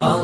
الحمد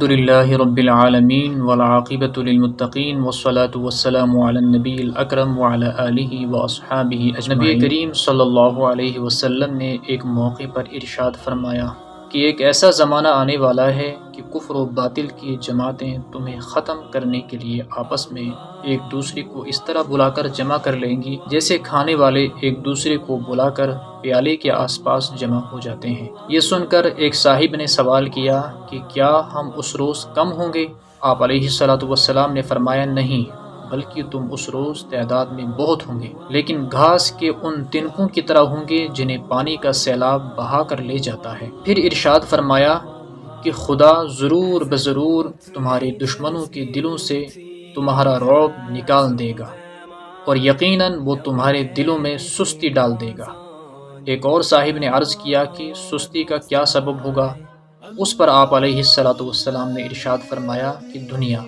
للہ رب العالمین والعاقبۃ للمتقین والصلاة والسلام علی النبی الاکرم وعلی آلہ واصحابہ اجمعین۔ نبی کریم صلی اللہ علیہ وسلم نے ایک موقع پر ارشاد فرمایا کہ ایک ایسا زمانہ آنے والا ہے کہ کفر و باطل کی جماعتیں تمہیں ختم کرنے کے لیے آپس میں ایک دوسرے کو اس طرح بلا کر جمع کر لیں گی جیسے کھانے والے ایک دوسرے کو بلا کر پیالے کے آس پاس جمع ہو جاتے ہیں۔ یہ سن کر ایک صاحب نے سوال کیا کہ کیا ہم اس روز کم ہوں گے؟ آپ علیہ الصلوۃ والسلام نے فرمایا نہیں، بلکہ تم اس روز تعداد میں بہت ہوں گے، لیکن گھاس کے ان تنکوں کی طرح ہوں گے جنہیں پانی کا سیلاب بہا کر لے جاتا ہے۔ پھر ارشاد فرمایا کہ خدا ضرور بضرور تمہارے دشمنوں کے دلوں سے تمہارا رعب نکال دے گا، اور یقیناً وہ تمہارے دلوں میں سستی ڈال دے گا۔ ایک اور صاحب نے عرض کیا کہ سستی کا کیا سبب ہوگا؟ اس پر آپ علیہ الصلوۃ والسلام نے ارشاد فرمایا کہ دنیا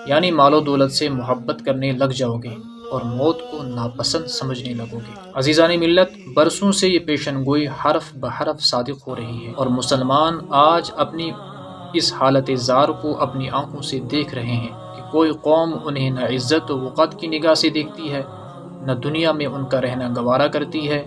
یعنی مال و دولت سے محبت کرنے لگ جاؤ گے اور موت کو ناپسند سمجھنے لگو گے۔ عزیزان ملت، برسوں سے یہ پیشن گوئی حرف بحرف صادق ہو رہی ہے، اور مسلمان آج اپنی اس حالت زار کو اپنی آنکھوں سے دیکھ رہے ہیں کہ کوئی قوم انہیں نہ عزت و وقت کی نگاہ سے دیکھتی ہے، نہ دنیا میں ان کا رہنا گوارا کرتی ہے۔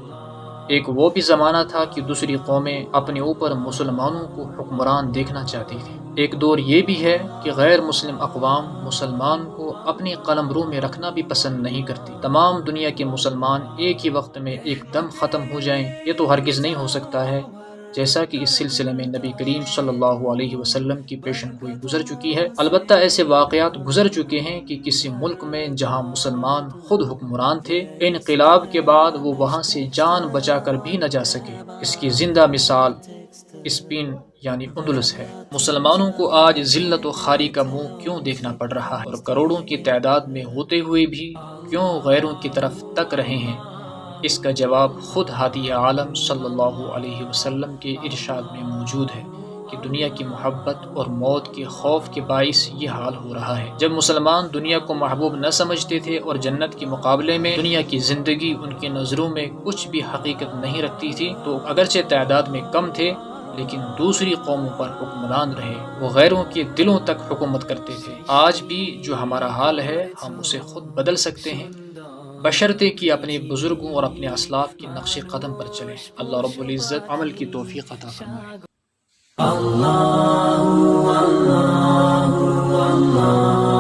ایک وہ بھی زمانہ تھا کہ دوسری قومیں اپنے اوپر مسلمانوں کو حکمران دیکھنا چاہتی تھیں۔ ایک دور یہ بھی ہے کہ غیر مسلم اقوام مسلمان کو اپنی قلمرو میں رکھنا بھی پسند نہیں کرتی۔ تمام دنیا کے مسلمان ایک ہی وقت میں ایک دم ختم ہو جائیں، یہ تو ہرگز نہیں ہو سکتا ہے، جیسا کہ اس سلسلے میں نبی کریم صلی اللہ علیہ وسلم کی پیشن گوئی گزر چکی ہے۔ البتہ ایسے واقعات گزر چکے ہیں کہ کسی ملک میں جہاں مسلمان خود حکمران تھے، انقلاب کے بعد وہ وہاں سے جان بچا کر بھی نہ جا سکے۔ اس کی زندہ مثال اسپین یعنی اندلس ہے۔ مسلمانوں کو آج ذلت و خواری کا منہ کیوں دیکھنا پڑ رہا ہے، اور کروڑوں کی تعداد میں ہوتے ہوئے بھی کیوں غیروں کی طرف تک رہے ہیں؟ اس کا جواب خود ہادی عالم صلی اللہ علیہ وسلم کے ارشاد میں موجود ہے کہ دنیا کی محبت اور موت کے خوف کے باعث یہ حال ہو رہا ہے۔ جب مسلمان دنیا کو محبوب نہ سمجھتے تھے اور جنت کے مقابلے میں دنیا کی زندگی ان کی نظروں میں کچھ بھی حقیقت نہیں رکھتی تھی، تو اگرچہ تعداد میں کم تھے لیکن دوسری قوموں پر حکمران رہے، وہ غیروں کے دلوں تک حکومت کرتے تھے۔ آج بھی جو ہمارا حال ہے ہم اسے خود بدل سکتے ہیں، بشرطے کہ اپنے بزرگوں اور اپنے اسلاف کے نقش قدم پر چلیں۔ اللہ رب العزت عمل کی توفیق عطا فرمائے۔ اللہ اللہ اللہ